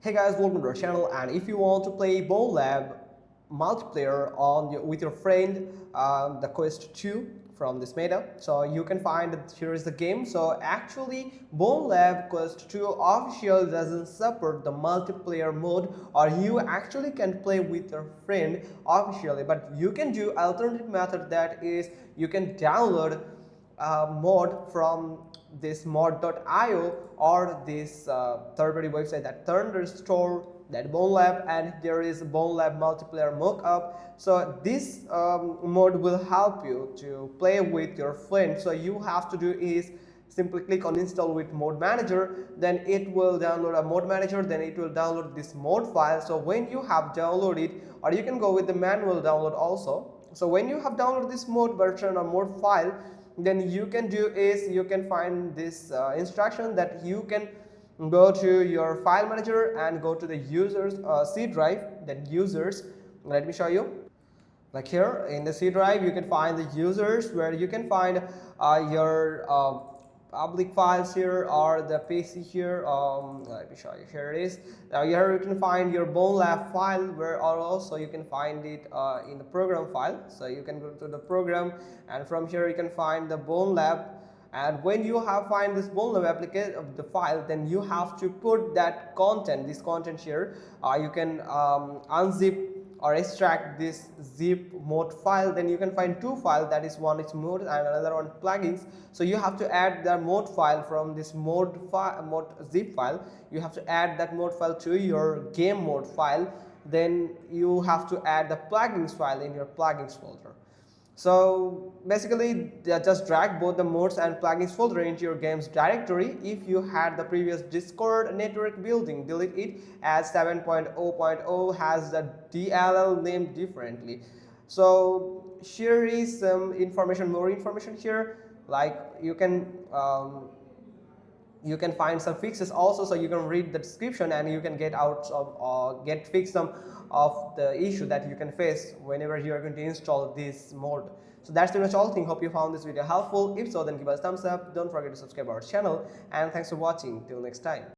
Hey guys, welcome to our channel. And if you want to play Bonelab multiplayer with your friend, the Quest 2 from this meta, so you can find here is the game. So actually, Bonelab Quest 2 official doesn't support the multiplayer mode, or you actually can play with your friend officially, but you can do alternative method, that is you can download mod from this mod.io or this third-party website that Thunderstore, that Bonelab, and there is Bonelab multiplayer mockup. So this mod will help you to play with your friend. So you have to do is simply click on install with mod manager, then it will download a mod manager, then it will download this mod file. So when you have downloaded, or you can go with the manual download also. So when you have downloaded this mod version or mod file, then you can do is you can find this instruction that you can go to your file manager and go to the users C drive, then users, let me show you. Like here in the C drive you can find the users, where you can find your public files here, or the PC here. Let me show you. Here it is. Now here you can find your Bonelab file, where also you can find it in the program file. So you can go to the program, and from here you can find the Bonelab. And when you have find this Bonelab application of the file, then you have to put that content, this content here. You can unzip or extract this zip mod file. Then you can find two files, that is one is mod and another one plugins. So you have to add the mod file from this mod zip file. You have to add that mod file to your game mode file. Then you have to add the plugins file in your plugins folder. So basically just drag both the mods and plugins folder into your games directory. If you had the previous Discord network building, delete it, as 7.0.0 has the DLL named differently. So here is some information, more information here, like you can find some fixes also, so you can read the description and you can get out of get fix some of the issue that you can face whenever you are going to install this mod. So that's pretty much all thing. Hope you found this video helpful. If so, then give us a thumbs up. Don't forget to subscribe our channel, and thanks for watching. Till next time.